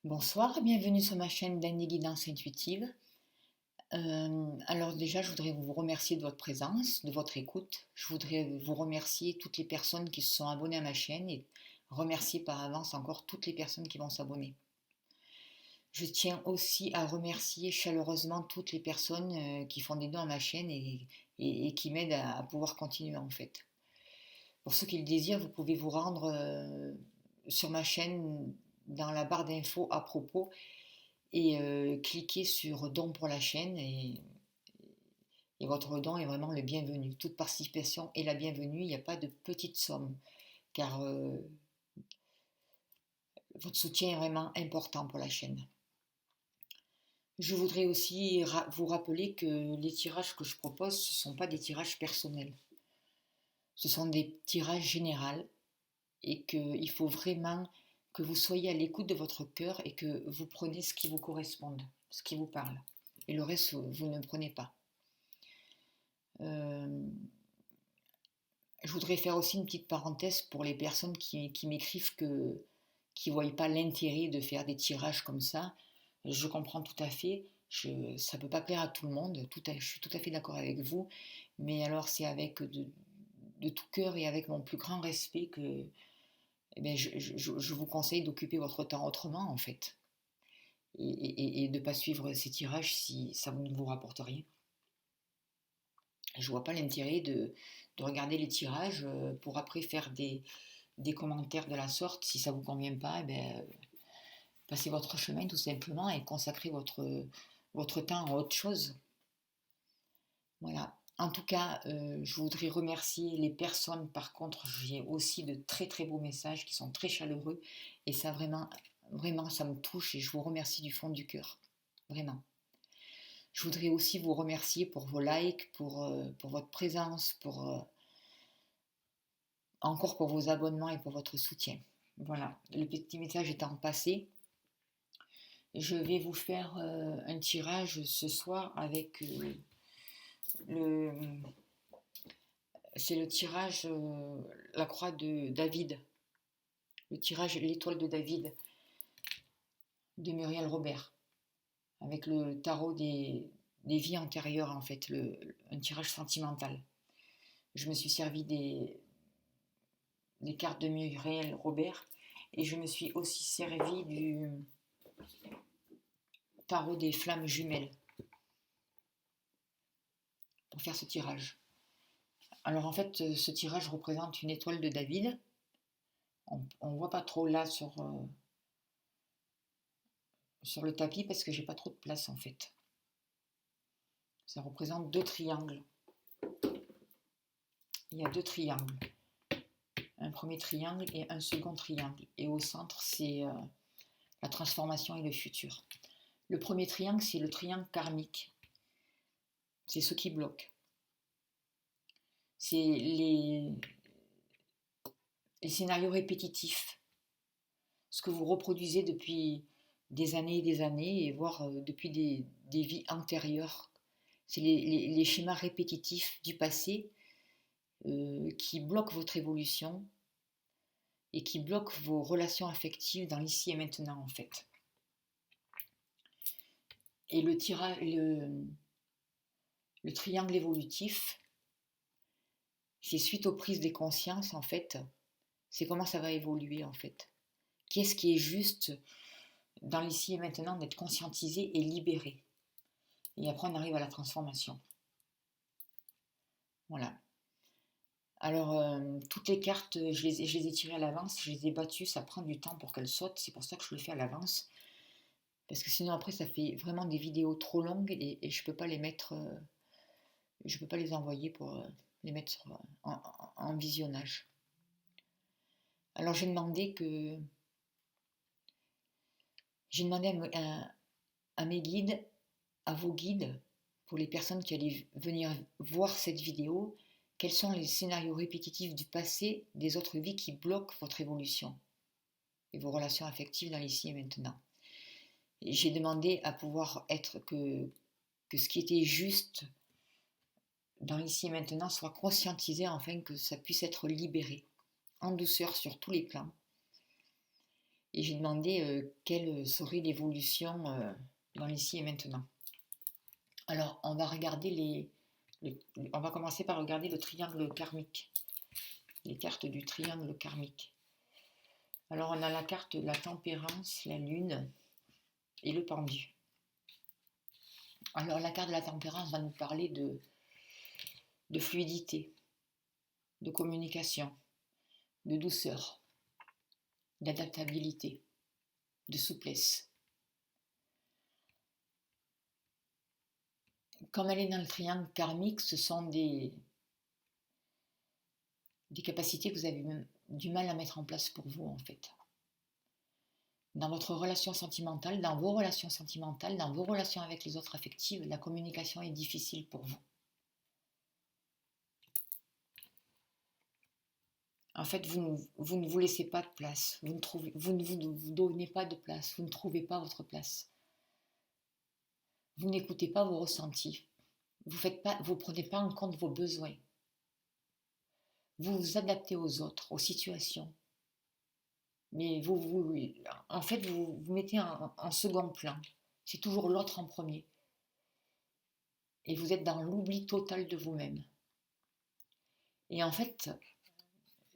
Bonsoir, bienvenue sur ma chaîne d'Annie Guidance Intuitive. Alors déjà, je voudrais vous remercier de votre présence, de votre écoute. Je voudrais vous remercier toutes les personnes qui se sont abonnées à ma chaîne et remercier par avance encore toutes les personnes qui vont s'abonner. Je tiens aussi à remercier chaleureusement toutes les personnes qui font des dons à ma chaîne et qui m'aident à pouvoir continuer en fait. Pour ceux qui le désirent, vous pouvez vous rendre sur ma chaîne dans la barre d'infos à propos et cliquez sur don pour la chaîne et votre don est vraiment le bienvenu. Toute participation est la bienvenue, il n'y a pas de petite somme car votre soutien est vraiment important pour la chaîne. Je voudrais aussi vous rappeler que les tirages que je propose, ce ne sont pas des tirages personnels. Ce sont des tirages généraux et qu'il faut vraiment que vous soyez à l'écoute de votre cœur et que vous prenez ce qui vous correspond, ce qui vous parle. Et le reste, vous ne prenez pas. Euh, je voudrais faire aussi une petite parenthèse pour les personnes qui m'écrivent qui ne voient pas l'intérêt de faire des tirages comme ça. Je comprends tout à fait. Ça ne peut pas plaire à tout le monde. Je suis tout à fait d'accord avec vous. Mais alors, c'est avec de tout cœur et avec mon plus grand respect que eh bien, je vous conseille d'occuper votre temps autrement, en fait. Et de ne pas suivre ces tirages si ça ne vous rapporte rien. Je vois pas l'intérêt de regarder les tirages pour après faire des commentaires de la sorte. Si ça vous convient pas, eh ben, passez votre chemin tout simplement et consacrez votre temps à autre chose. Voilà. En tout cas, je voudrais remercier les personnes. Par contre, j'ai aussi de très très beaux messages qui sont très chaleureux et ça vraiment, vraiment, ça me touche et je vous remercie du fond du cœur. Vraiment. Je voudrais aussi vous remercier pour vos likes, pour votre présence, encore pour vos abonnements et pour votre soutien. Voilà, le petit message étant passé, je vais vous faire un tirage ce soir avec le... C'est le tirage La Croix de David, le tirage L'Étoile de David de Muriel Robert, avec le tarot des vies antérieures en fait, un tirage sentimental. Je me suis servi des cartes de Muriel Robert et je me suis aussi servi du tarot des flammes jumelles pour faire ce tirage. Alors en fait, ce tirage représente une étoile de David. On ne voit pas trop là sur le tapis parce que j'ai pas trop de place en fait. Ça représente deux triangles. Il y a deux triangles. Un premier triangle et un second triangle. Et au centre, c'est la transformation et le futur. Le premier triangle, c'est le triangle karmique. C'est ce qui bloque. C'est les scénarios répétitifs. Ce que vous reproduisez depuis des années, et voire depuis des vies antérieures. C'est les schémas répétitifs du passé qui bloquent votre évolution et qui bloquent vos relations affectives dans l'ici et maintenant en fait. Et le triangle évolutif, c'est suite aux prises des consciences en fait, c'est comment ça va évoluer en fait. Qu'est-ce qui est juste dans l'ici et maintenant d'être conscientisé et libéré. Et après on arrive à la transformation. Voilà. Alors, toutes les cartes, je les ai tirées à l'avance, je les ai battues, ça prend du temps pour qu'elles sautent, c'est pour ça que je le fais à l'avance. Parce que sinon, après, ça fait vraiment des vidéos trop longues et je peux pas les mettre, je peux pas les envoyer pour les mettre en visionnage. Alors, j'ai demandé à mes guides, à vos guides, pour les personnes qui allaient venir voir cette vidéo, quels sont les scénarios répétitifs du passé des autres vies qui bloquent votre évolution et vos relations affectives dans l'ici et maintenant. Et j'ai demandé à pouvoir être que ce qui était juste dans l'ici et maintenant soit conscientisé afin que ça puisse être libéré en douceur sur tous les plans Et j'ai demandé quelle serait l'évolution dans l'ici et maintenant. Alors, on va regarder on va commencer par regarder le triangle karmique, les cartes du triangle karmique. Alors, on a la carte de la tempérance, la lune et le pendu. Alors, la carte de la tempérance va nous parler de fluidité, de communication, de douceur, d'adaptabilité, de souplesse. Comme elle est dans le triangle karmique, ce sont des capacités que vous avez même du mal à mettre en place pour vous, en fait. Dans votre relation sentimentale, dans vos relations sentimentales, dans vos relations avec les autres affectives, la communication est difficile pour vous. En fait, vous ne vous laissez pas de place, vous ne vous donnez pas de place, vous ne trouvez pas votre place. Vous n'écoutez pas vos ressentis, vous ne prenez pas en compte vos besoins. Vous vous adaptez aux autres, aux situations. Mais en fait, vous mettez en second plan. C'est toujours l'autre en premier. Et vous êtes dans l'oubli total de vous-même. Et en fait,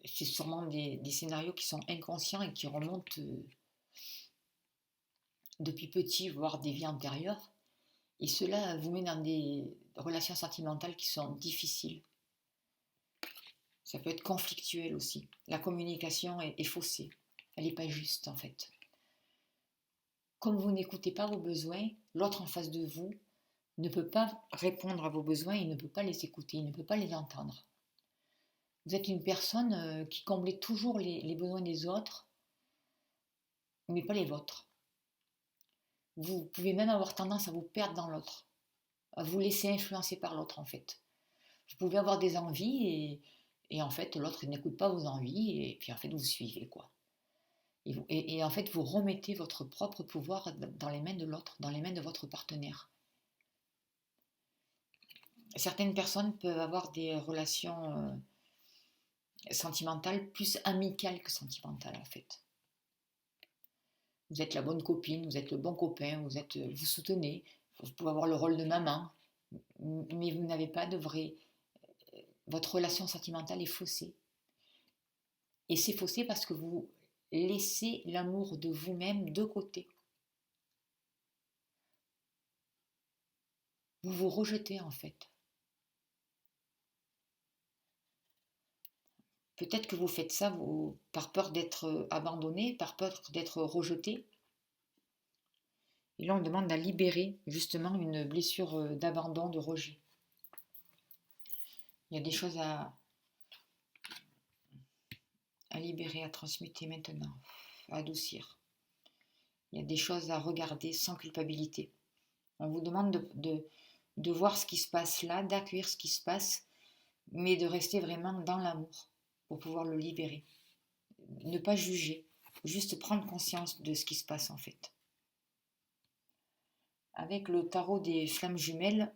c'est sûrement des scénarios qui sont inconscients et qui remontent depuis petit, voire des vies antérieures. Et cela vous met dans des relations sentimentales qui sont difficiles. Ça peut être conflictuel aussi. La communication est faussée. Elle n'est pas juste en fait. Comme vous n'écoutez pas vos besoins, l'autre en face de vous ne peut pas répondre à vos besoins, il ne peut pas les écouter, il ne peut pas les entendre. Vous êtes une personne qui comblait toujours les besoins des autres, mais pas les vôtres. Vous pouvez même avoir tendance à vous perdre dans l'autre, à vous laisser influencer par l'autre en fait. Vous pouvez avoir des envies et en fait l'autre n'écoute pas vos envies et puis en fait vous suivez quoi. Et en fait vous remettez votre propre pouvoir dans les mains de l'autre, dans les mains de votre partenaire. Certaines personnes peuvent avoir des relations sentimentales plus amicales que sentimentales en fait. Vous êtes la bonne copine, vous êtes le bon copain, vous soutenez, vous pouvez avoir le rôle de maman, mais vous n'avez pas de vrai. Votre relation sentimentale est faussée. Et c'est faussé parce que vous laissez l'amour de vous-même de côté. Vous vous rejetez en fait. Peut-être que vous faites ça par peur d'être abandonné, par peur d'être rejeté. Et là, on demande à libérer justement une blessure d'abandon, de rejet. Il y a des choses à libérer, à transmuter maintenant, à adoucir. Il y a des choses à regarder sans culpabilité. On vous demande de voir ce qui se passe là, d'accueillir ce qui se passe, mais de rester vraiment dans l'amour pour pouvoir le libérer. Ne pas juger, juste prendre conscience de ce qui se passe en fait. Avec le tarot des flammes jumelles,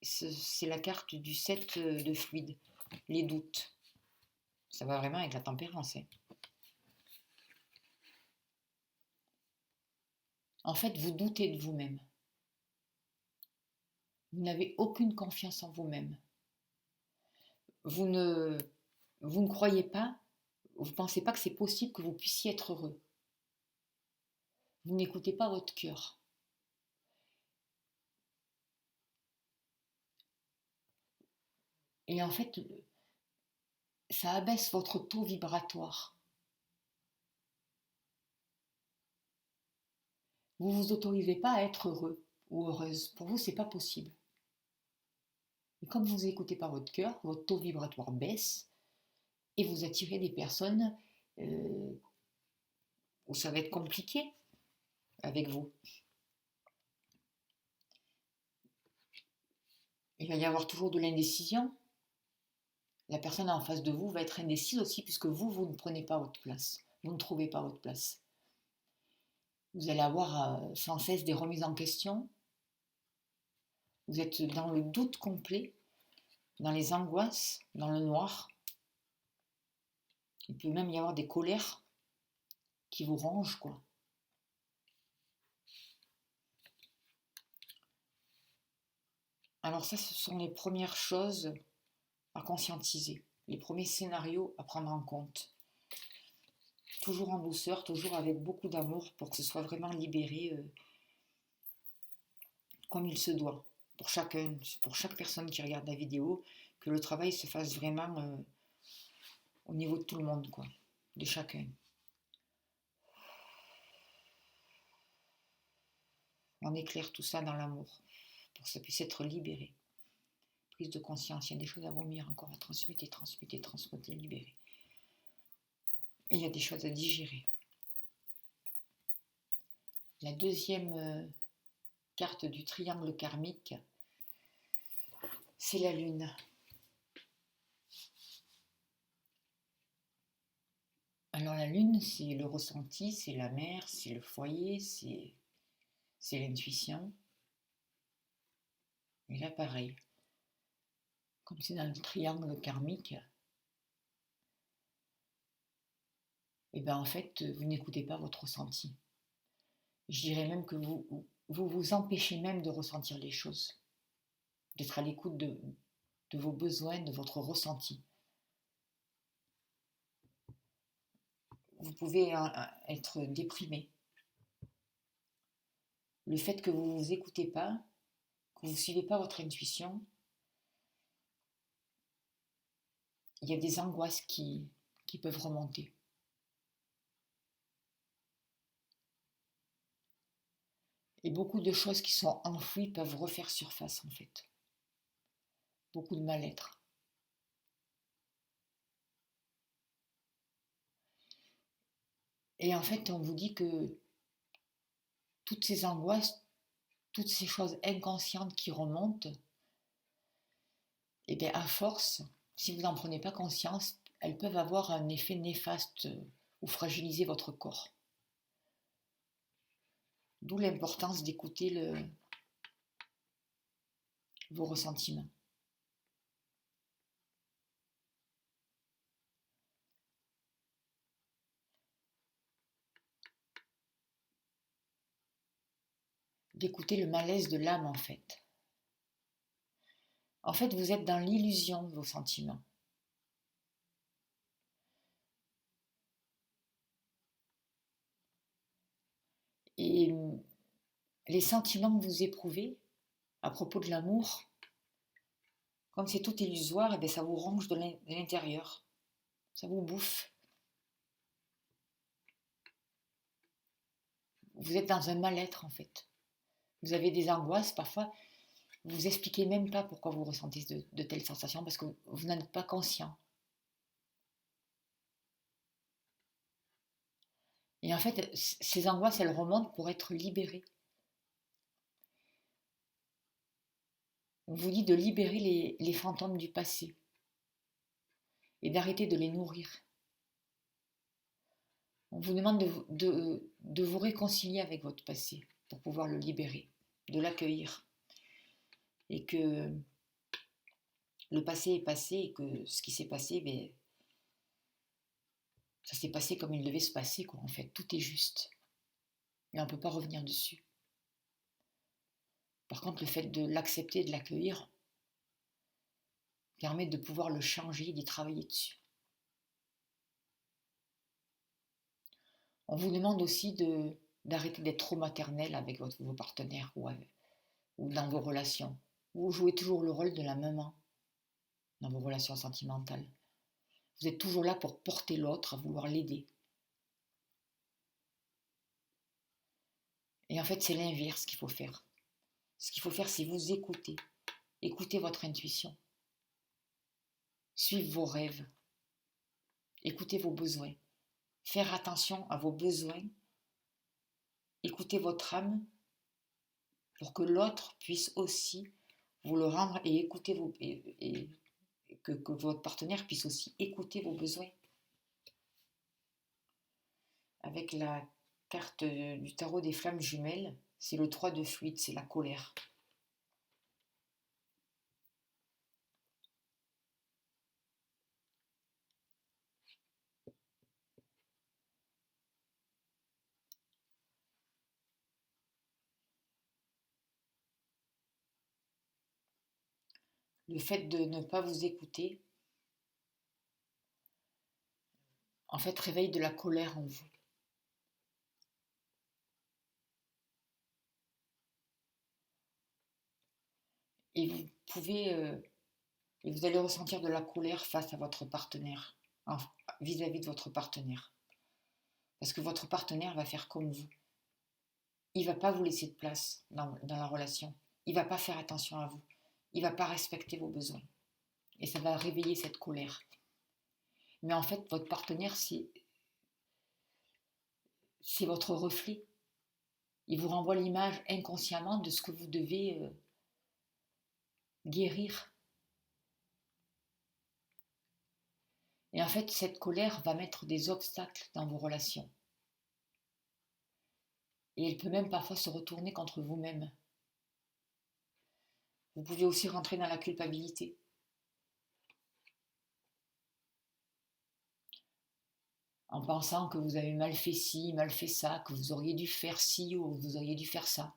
c'est la carte du 7 de fluide, les doutes. Ça va vraiment avec la tempérance. En fait, vous doutez de vous-même. Vous n'avez aucune confiance en vous-même. Vous ne croyez pas, vous ne pensez pas que c'est possible que vous puissiez être heureux. Vous n'écoutez pas votre cœur. Et en fait, ça abaisse votre taux vibratoire. Vous ne vous autorisez pas à être heureux ou heureuse. Pour vous, ce n'est pas possible. Et comme vous n'écoutez pas votre cœur, votre taux vibratoire baisse et vous attirez des personnes où ça va être compliqué avec vous. Il va y avoir toujours de l'indécision. La personne en face de vous va être indécise aussi puisque vous ne prenez pas votre place. Vous ne trouvez pas votre place. Vous allez avoir sans cesse des remises en question. Vous êtes dans le doute complet, dans les angoisses, dans le noir. Il peut même y avoir des colères qui vous ronge, quoi. Alors ça, ce sont les premières choses à conscientiser, les premiers scénarios à prendre en compte. Toujours en douceur, toujours avec beaucoup d'amour pour que ce soit vraiment libéré comme il se doit. Pour chaque personne qui regarde la vidéo, que le travail se fasse vraiment au niveau de tout le monde, quoi, de chacun. On éclaire tout ça dans l'amour, pour que ça puisse être libéré. Prise de conscience, il y a des choses à vomir encore, à transmuter, libérer. Et il y a des choses à digérer. La deuxième carte du triangle karmique, c'est la lune. Alors la lune, c'est le ressenti, c'est la mer, c'est le foyer, c'est l'intuition. Et là, pareil, comme c'est dans le triangle karmique, et bien en fait, vous n'écoutez pas votre ressenti. Je dirais même que vous empêchez même de ressentir les choses, d'être à l'écoute de vos besoins, de votre ressenti. Vous pouvez être déprimé. Le fait que vous ne vous écoutez pas, que vous ne suivez pas votre intuition, il y a des angoisses qui peuvent remonter. Et beaucoup de choses qui sont enfouies peuvent refaire surface en fait. Beaucoup de mal-être. Et en fait, on vous dit que toutes ces angoisses, toutes ces choses inconscientes qui remontent, et bien à force, si vous n'en prenez pas conscience, elles peuvent avoir un effet néfaste ou fragiliser votre corps. D'où l'importance d'écouter vos ressentiments. D'écouter le malaise de l'âme en fait. En fait, vous êtes dans l'illusion de vos sentiments. Et les sentiments que vous éprouvez à propos de l'amour, comme c'est tout illusoire, et bien ça vous ronge de l'intérieur. Ça vous bouffe. Vous êtes dans un mal-être en fait. Vous avez des angoisses parfois. Vous vous expliquez même pas pourquoi vous ressentez de telles sensations parce que vous n'en êtes pas conscient. Et en fait, ces angoisses, elles remontent pour être libérées. On vous dit de libérer les fantômes du passé et d'arrêter de les nourrir. On vous demande de vous réconcilier avec votre passé pour pouvoir le libérer, de l'accueillir. Et que le passé est passé et que ce qui s'est passé, ben, ça s'est passé comme il devait se passer, quoi. En fait, tout est juste. Et on ne peut pas revenir dessus. Par contre, le fait de l'accepter, de l'accueillir, permet de pouvoir le changer et d'y travailler dessus. On vous demande aussi d'arrêter d'être trop maternel avec vos partenaires ou dans vos relations. Vous jouez toujours le rôle de la maman dans vos relations sentimentales. Vous êtes toujours là pour porter l'autre, à vouloir l'aider. Et en fait, c'est l'inverse qu'il faut faire. Ce qu'il faut faire, c'est vous écouter. Écoutez votre intuition. Suivre vos rêves. Écoutez vos besoins. Faire attention à vos besoins. Écoutez votre âme pour que l'autre puisse aussi vous le rendre et écouter que votre partenaire puisse aussi écouter vos besoins. Avec la carte du tarot des flammes jumelles, c'est le 3 de fluide, c'est la colère. Le fait de ne pas vous écouter, en fait, réveille de la colère en vous. Et vous pouvez, et vous allez ressentir de la colère face à votre partenaire, vis-à-vis de votre partenaire. Parce que votre partenaire va faire comme vous. Il ne va pas vous laisser de place dans la relation. Il ne va pas faire attention à vous. Il ne va pas respecter vos besoins. Et ça va réveiller cette colère. Mais en fait, votre partenaire, c'est votre reflet. Il vous renvoie l'image inconsciemment de ce que vous devez guérir. Et en fait, cette colère va mettre des obstacles dans vos relations. Et elle peut même parfois se retourner contre vous-même. Vous pouvez aussi rentrer dans la culpabilité. En pensant que vous avez mal fait ci, mal fait ça, que vous auriez dû faire ci ou vous auriez dû faire ça.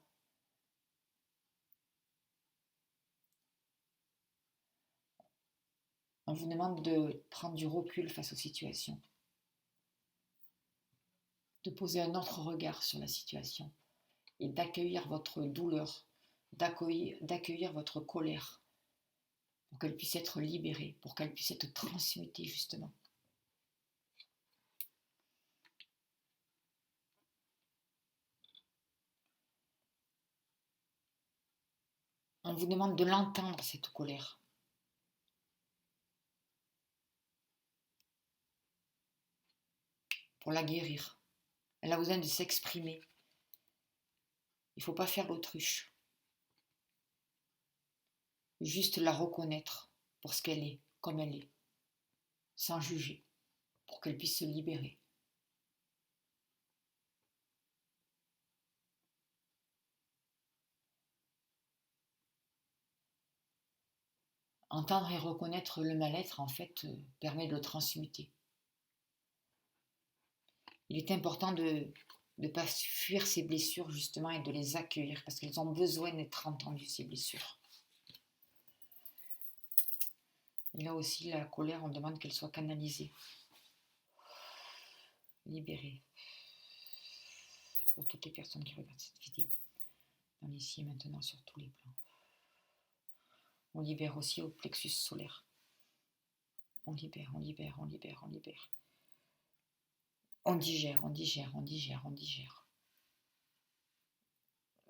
On vous demande de prendre du recul face aux situations, de poser un autre regard sur la situation et d'accueillir votre douleur, d'accueillir votre colère pour qu'elle puisse être libérée, pour qu'elle puisse être transmutée justement. On vous demande de l'entendre, cette colère. Pour la guérir. Elle a besoin de s'exprimer. Il ne faut pas faire l'autruche. Juste la reconnaître pour ce qu'elle est, comme elle est, sans juger, pour qu'elle puisse se libérer. Entendre et reconnaître le mal-être, en fait, permet de le transmuter. Il est important de ne pas fuir ces blessures, justement, et de les accueillir, parce qu'elles ont besoin d'être entendues, ces blessures. Et là aussi, la colère, on demande qu'elle soit canalisée, libérée, pour toutes les personnes qui regardent cette vidéo, dans l'ici et maintenant, sur tous les plans. On libère aussi au plexus solaire. On libère, on libère, on libère, on libère. On digère, on digère, on digère, on digère.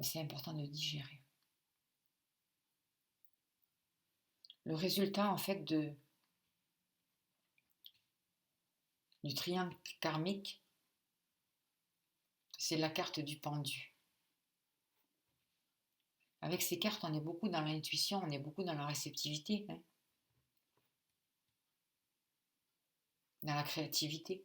C'est important de digérer. Le résultat, en fait, du triangle karmique, c'est la carte du pendu. Avec ces cartes, on est beaucoup dans l'intuition, on est beaucoup dans la réceptivité, dans la créativité.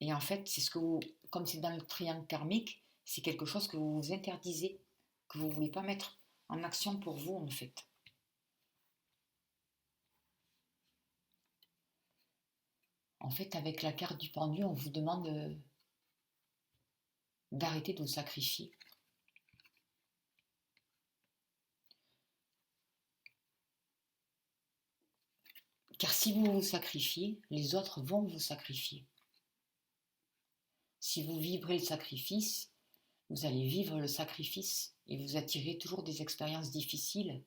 Et en fait, c'est comme c'est dans le triangle karmique, c'est quelque chose que vous vous interdisez, que vous ne voulez pas mettre en action pour vous, en fait. En fait, avec la carte du pendu, on vous demande d'arrêter de vous sacrifier. Car si vous vous sacrifiez, les autres vont vous sacrifier. Si vous vibrez le sacrifice, vous allez vivre le sacrifice et vous attirez toujours des expériences difficiles,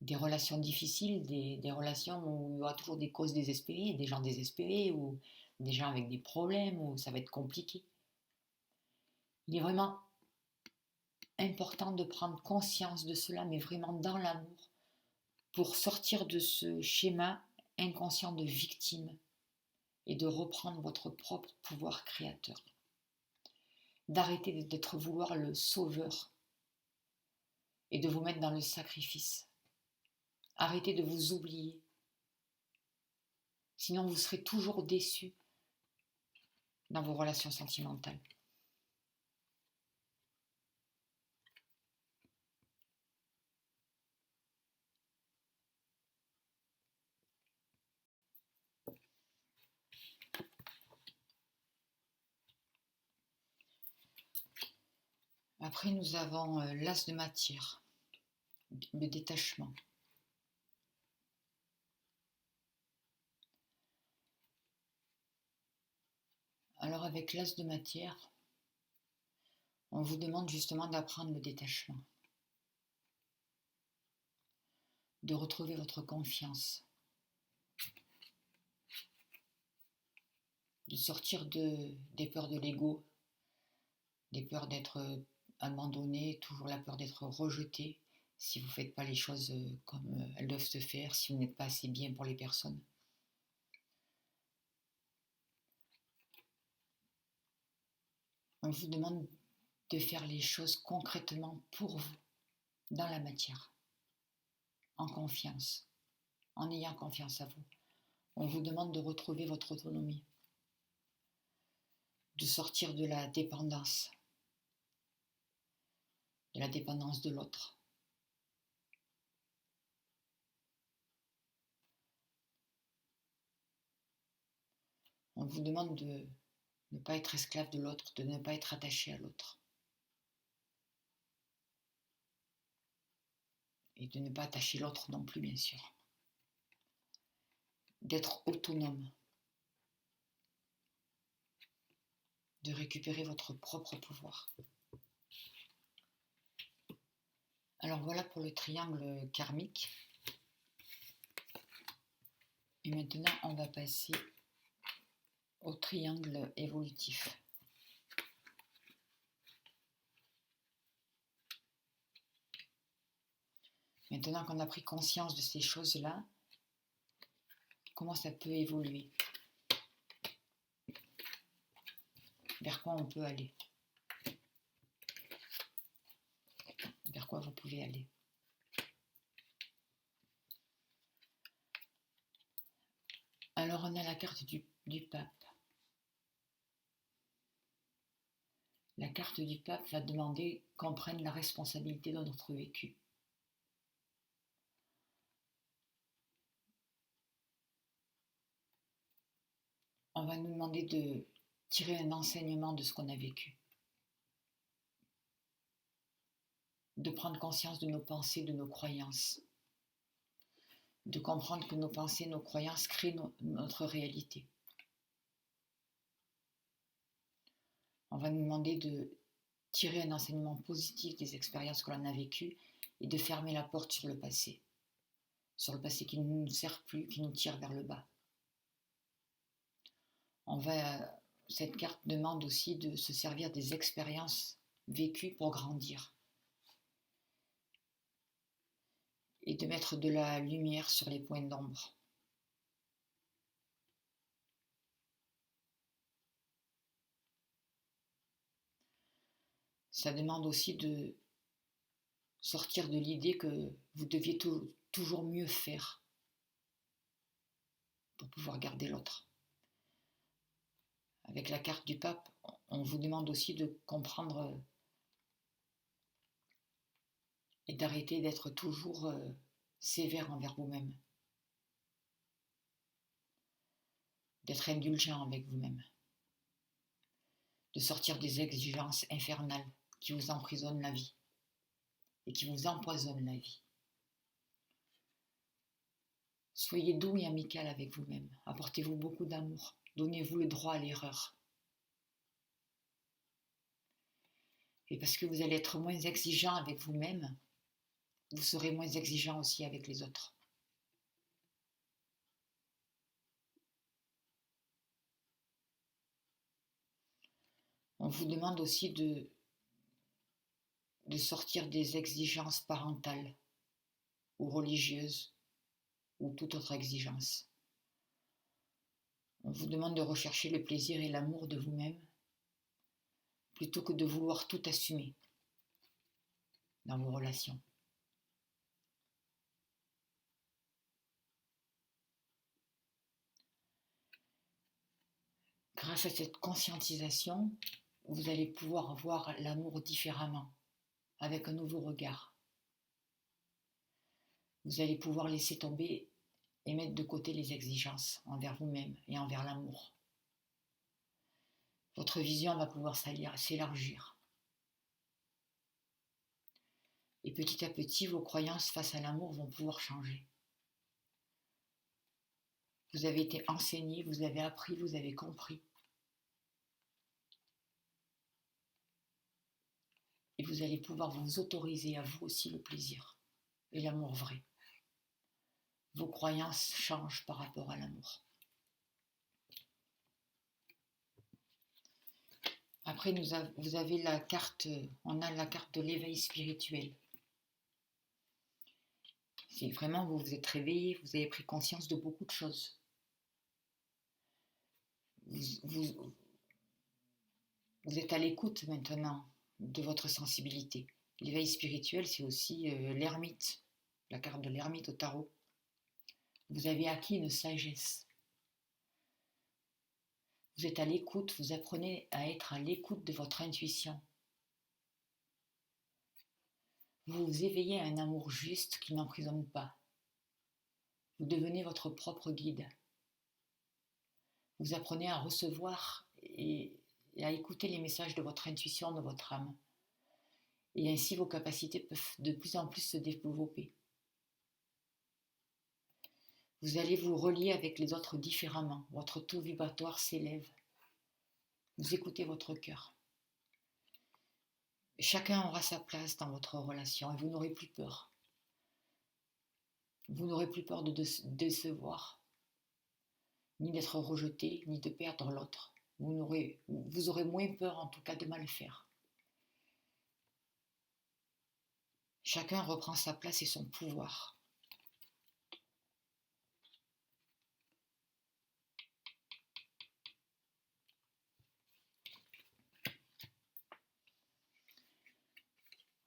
des relations difficiles, des relations où il y aura toujours des causes désespérées, des gens désespérés ou des gens avec des problèmes où ça va être compliqué. Il est vraiment important de prendre conscience de cela, mais vraiment dans l'amour, pour sortir de ce schéma inconscient de victime et de reprendre votre propre pouvoir créateur. D'arrêter d'être vouloir le sauveur et de vous mettre dans le sacrifice. Arrêtez de vous oublier. Sinon, vous serez toujours déçu dans vos relations sentimentales. Après, nous avons l'as de matière. le détachement. Alors avec l'as de matière, on vous demande justement d'apprendre le détachement, de retrouver votre confiance, de sortir des peurs de l'ego, des peurs d'être abandonné, toujours la peur d'être rejeté si vous ne faites pas les choses comme elles doivent se faire, si vous n'êtes pas assez bien pour les personnes. On vous demande de faire les choses concrètement pour vous, dans la matière, en confiance, en ayant confiance à vous. On vous demande de retrouver votre autonomie, de sortir de la dépendance de l'autre. On vous demande de ne pas être esclave de l'autre, de ne pas être attaché à l'autre. Et de ne pas attacher l'autre non plus, bien sûr. D'être autonome. De récupérer votre propre pouvoir. Alors voilà pour le triangle karmique. Et maintenant, on va passer au triangle évolutif. Maintenant qu'on a pris conscience de ces choses-là, comment ça peut évoluer? Vers quoi on peut aller? Vers quoi vous pouvez aller? Alors on a la carte du pape. La carte du pape va demander qu'on prenne la responsabilité de notre vécu. On va nous demander de tirer un enseignement de ce qu'on a vécu. De prendre conscience de nos pensées, de nos croyances. De comprendre que nos pensées, nos croyances créent notre réalité. On va nous demander de tirer un enseignement positif des expériences que l'on a vécues et de fermer la porte sur le passé qui ne nous sert plus, qui nous tire vers le bas. Cette carte demande aussi de se servir des expériences vécues pour grandir et de mettre de la lumière sur les points d'ombre. Ça demande aussi de sortir de l'idée que vous deviez toujours mieux faire pour pouvoir garder l'autre. Avec la carte du pape, on vous demande aussi de comprendre et d'arrêter d'être toujours sévère envers vous-même, d'être indulgent avec vous-même, de sortir des exigences infernales qui vous emprisonnent la vie et qui vous empoisonnent la vie. Soyez doux et amical avec vous-même, apportez-vous beaucoup d'amour, donnez-vous le droit à l'erreur. Et parce que vous allez être moins exigeant avec vous-même, vous serez moins exigeant aussi avec les autres. On vous demande aussi de sortir des exigences parentales ou religieuses ou toute autre exigence. On vous demande de rechercher le plaisir et l'amour de vous-même plutôt que de vouloir tout assumer dans vos relations. Grâce à cette conscientisation, vous allez pouvoir voir l'amour différemment, avec un nouveau regard. Vous allez pouvoir laisser tomber et mettre de côté les exigences envers vous-même et envers l'amour. Votre vision va pouvoir s'élargir. Et petit à petit, vos croyances face à l'amour vont pouvoir changer. Vous avez été enseigné, vous avez appris, vous avez compris. Et vous allez pouvoir vous autoriser à vous aussi le plaisir et l'amour vrai. Vos croyances changent par rapport à l'amour. Après, vous avez la carte, on a la carte de l'éveil spirituel. C'est vraiment, vous vous êtes réveillé, vous avez pris conscience de beaucoup de choses. Vous êtes à l'écoute maintenant de votre sensibilité. L'éveil spirituel, c'est aussi l'ermite, la carte de l'ermite au tarot. Vous avez acquis une sagesse. Vous êtes à l'écoute, vous apprenez à être à l'écoute de votre intuition. Vous vous éveillez à un amour juste qui n'emprisonne pas. Vous devenez votre propre guide. Vous apprenez à recevoir et à écouter les messages de votre intuition, de votre âme. Et ainsi, vos capacités peuvent de plus en plus se développer. Vous allez vous relier avec les autres différemment. Votre taux vibratoire s'élève. Vous écoutez votre cœur. Chacun aura sa place dans votre relation et vous n'aurez plus peur. Vous n'aurez plus peur de décevoir, ni d'être rejeté, ni de perdre l'autre. Vous aurez moins peur en tout cas de mal faire. Chacun reprend sa place et son pouvoir.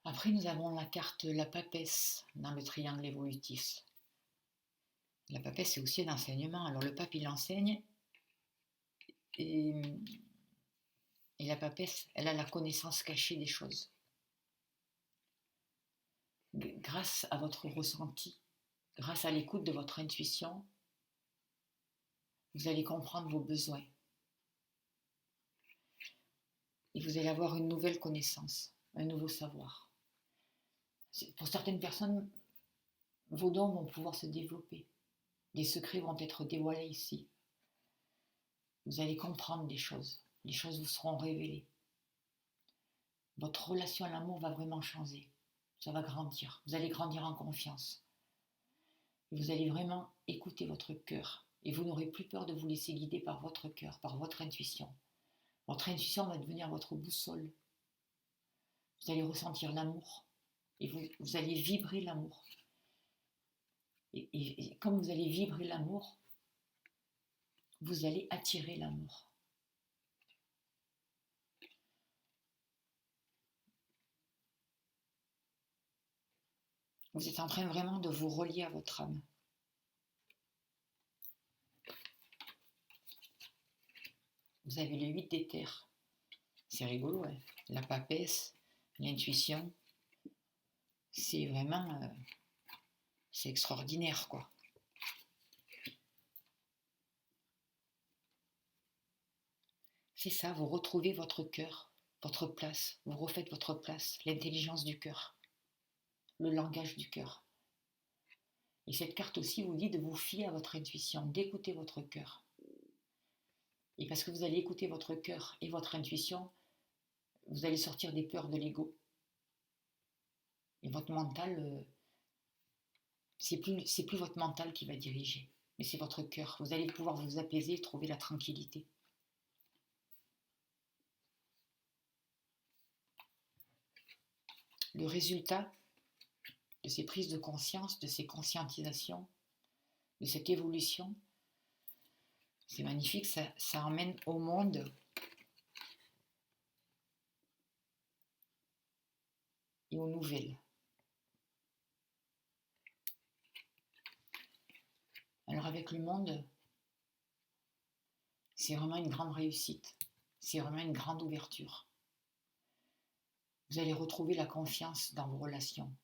Après, nous avons la carte la papesse dans le triangle évolutif. La papesse, c'est aussi un enseignement. Alors, le pape, il enseigne. Et la papesse, elle a la connaissance cachée des choses. Grâce à votre ressenti, grâce à l'écoute de votre intuition, vous allez comprendre vos besoins. Et vous allez avoir une nouvelle connaissance, un nouveau savoir. Pour certaines personnes, vos dons vont pouvoir se développer. Des secrets vont être dévoilés ici. Vous allez comprendre des choses. Les choses vous seront révélées. Votre relation à l'amour va vraiment changer. Ça va grandir. Vous allez grandir en confiance. Et vous allez vraiment écouter votre cœur. Et vous n'aurez plus peur de vous laisser guider par votre cœur, par votre intuition. Votre intuition va devenir votre boussole. Vous allez ressentir l'amour. Et vous allez vibrer l'amour. Et comme vous allez vibrer l'amour, vous allez attirer l'amour. Vous êtes en train vraiment de vous relier à votre âme. Vous avez le 8 d'éther. C'est rigolo, hein. La papesse, l'intuition. C'est vraiment... c'est extraordinaire, quoi. C'est ça, vous retrouvez votre cœur, votre place. Vous refaites votre place, l'intelligence du cœur, le langage du cœur. Et cette carte aussi vous dit de vous fier à votre intuition, d'écouter votre cœur. Et parce que vous allez écouter votre cœur et votre intuition, vous allez sortir des peurs de l'ego. Et votre mental, c'est plus votre mental qui va diriger, mais c'est votre cœur. Vous allez pouvoir vous apaiser et trouver la tranquillité. Le résultat de ces prises de conscience, de ces conscientisations, de cette évolution, c'est magnifique, ça emmène au monde et aux nouvelles. Alors avec le monde, c'est vraiment une grande réussite, c'est vraiment une grande ouverture. Vous allez retrouver la confiance dans vos relations.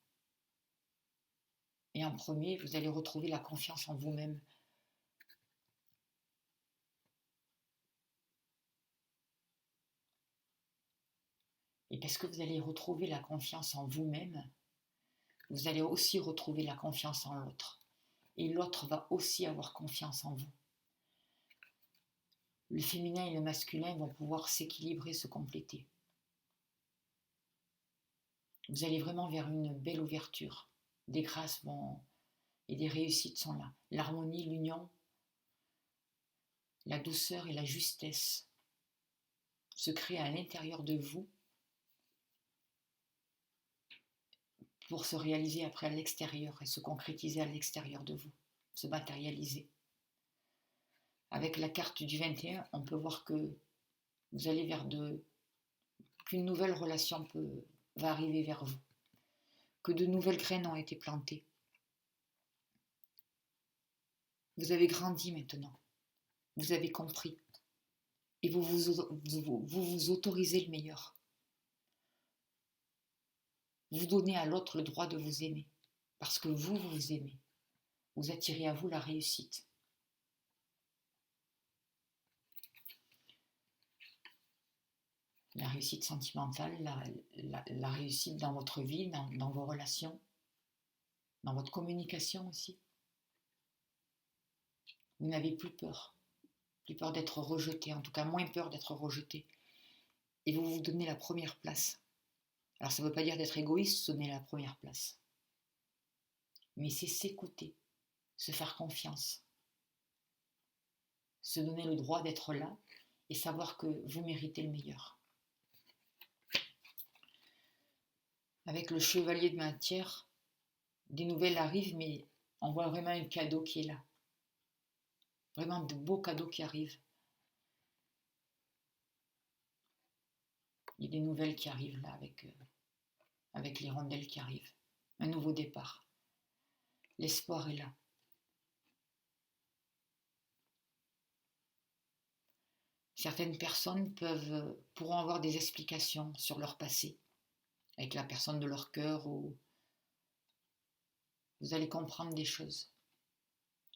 Et en premier, vous allez retrouver la confiance en vous-même. Et parce que vous allez retrouver la confiance en vous-même, Vous allez aussi retrouver la confiance en l'autre. Et l'autre va aussi avoir confiance en vous. Le féminin et le masculin vont pouvoir s'équilibrer, se compléter. Vous allez vraiment vers une belle ouverture. Des grâces et des réussites sont là. L'harmonie, l'union, la douceur et la justesse se créent à l'intérieur de vous pour se réaliser après à l'extérieur et se concrétiser à l'extérieur de vous, se matérialiser. Avec la carte du 21, on peut voir que vous allez vers qu'une nouvelle relation va arriver vers vous, que de nouvelles graines ont été plantées. Vous avez grandi maintenant, vous avez compris, et vous vous autorisez le meilleur. Vous donnez à l'autre le droit de vous aimer, parce que vous vous aimez. Vous attirez à vous la réussite. La réussite sentimentale, la réussite dans votre vie, dans vos relations, dans votre communication aussi. Vous n'avez plus peur d'être rejeté, en tout cas moins peur d'être rejeté. Et vous vous donnez la première place. Alors ça ne veut pas dire d'être égoïste, se donner la première place. Mais c'est s'écouter, se faire confiance, se donner le droit d'être là et savoir que vous méritez le meilleur. Avec le chevalier de matière, des nouvelles arrivent, mais on voit vraiment un cadeau qui est là. Vraiment de beaux cadeaux qui arrivent. Il y a des nouvelles qui arrivent là avec les rondelles qui arrivent. Un nouveau départ. L'espoir est là. Certaines personnes pourront avoir des explications sur leur passé, avec la personne de leur cœur, ou vous allez comprendre des choses.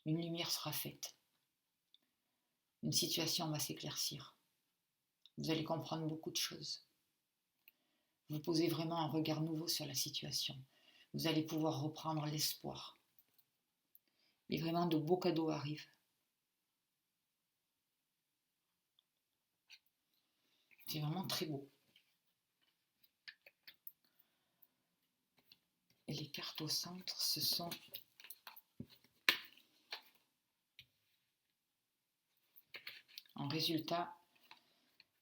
Une lumière sera faite. Une situation va s'éclaircir. Vous allez comprendre beaucoup de choses. Vous posez vraiment un regard nouveau sur la situation. Vous allez pouvoir reprendre l'espoir. Et vraiment de beaux cadeaux arrivent. C'est vraiment très beau. Et les cartes au centre, ce sont en résultat,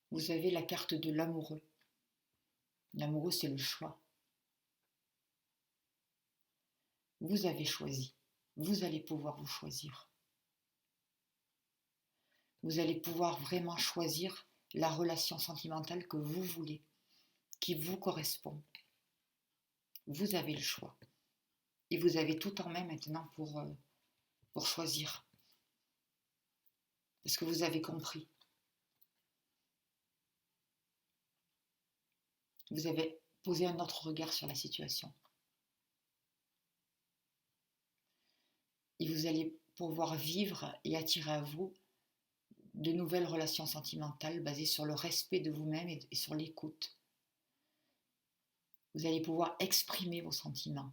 vous avez la carte de l'amoureux. L'amoureux, c'est le choix. Vous avez choisi. Vous allez pouvoir vous choisir. Vous allez pouvoir vraiment choisir la relation sentimentale que vous voulez, qui vous correspond. Vous avez le choix. Et vous avez tout en main maintenant pour choisir. Parce que vous avez compris. Vous avez posé un autre regard sur la situation. Et vous allez pouvoir vivre et attirer à vous de nouvelles relations sentimentales basées sur le respect de vous-même et sur l'écoute. Vous allez pouvoir exprimer vos sentiments.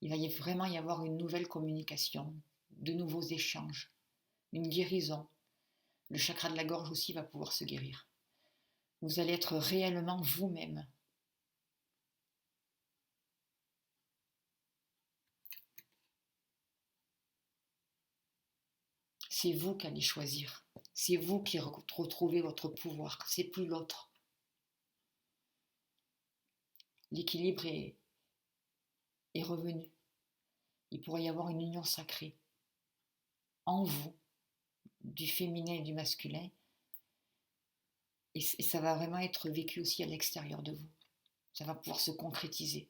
Il va vraiment y avoir une nouvelle communication, de nouveaux échanges, une guérison. Le chakra de la gorge aussi va pouvoir se guérir. Vous allez être réellement vous-même. C'est vous qui allez choisir. C'est vous qui retrouvez votre pouvoir. C'est plus l'autre. L'équilibre est revenu. Il pourrait y avoir une union sacrée en vous, du féminin et du masculin. Et ça va vraiment être vécu aussi à l'extérieur de vous. Ça va pouvoir se concrétiser.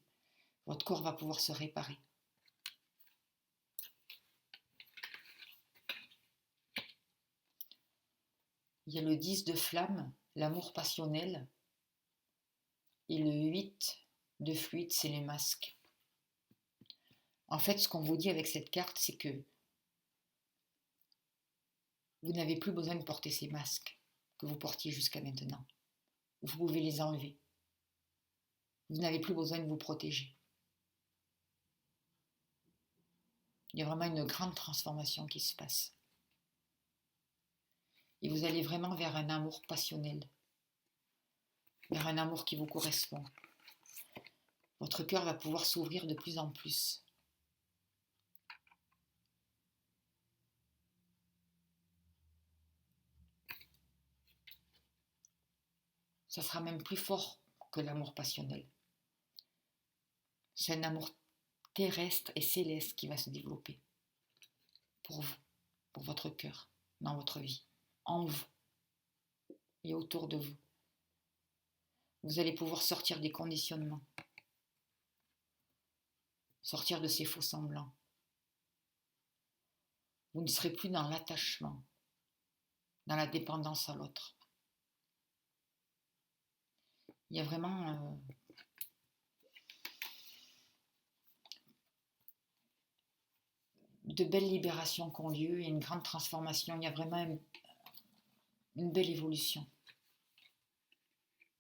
Votre corps va pouvoir se réparer. Il y a le 10 de flamme, l'amour passionnel. Et le 8 de fluide, c'est les masques. En fait, ce qu'on vous dit avec cette carte, c'est que vous n'avez plus besoin de porter ces masques que vous portiez jusqu'à maintenant. Vous pouvez les enlever. Vous n'avez plus besoin de vous protéger. Il y a vraiment une grande transformation qui se passe. Et vous allez vraiment vers un amour passionnel, vers un amour qui vous correspond. Votre cœur va pouvoir s'ouvrir de plus en plus. Ça sera même plus fort que l'amour passionnel. C'est un amour terrestre et céleste qui va se développer pour vous, pour votre cœur, dans votre vie, en vous et autour de vous. Vous allez pouvoir sortir des conditionnements, sortir de ces faux semblants. Vous ne serez plus dans l'attachement, dans la dépendance à l'autre. Il y a vraiment de belles libérations qui ont lieu et une grande transformation. Il y a vraiment une belle évolution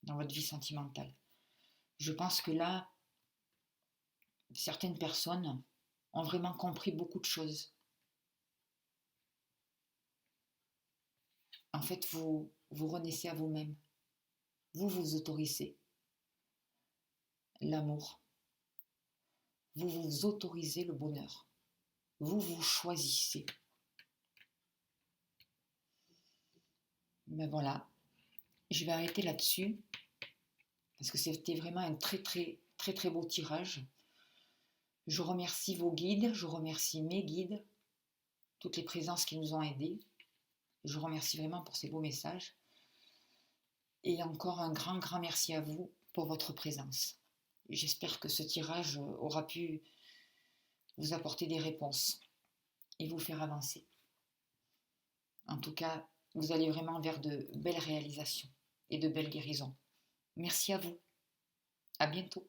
dans votre vie sentimentale. Je pense que là, certaines personnes ont vraiment compris beaucoup de choses. En fait, vous renaissez à vous-même. Vous vous autorisez l'amour. Vous vous autorisez le bonheur. Vous vous choisissez. Ben voilà, je vais arrêter là-dessus parce que c'était vraiment un très beau tirage. Je remercie vos guides, je remercie mes guides, toutes les présences qui nous ont aidés. Je remercie vraiment pour ces beaux messages. Et encore un grand merci à vous pour votre présence. J'espère que ce tirage aura pu vous apporter des réponses et vous faire avancer. En tout cas, vous allez vraiment vers de belles réalisations et de belles guérisons. Merci à vous. À bientôt.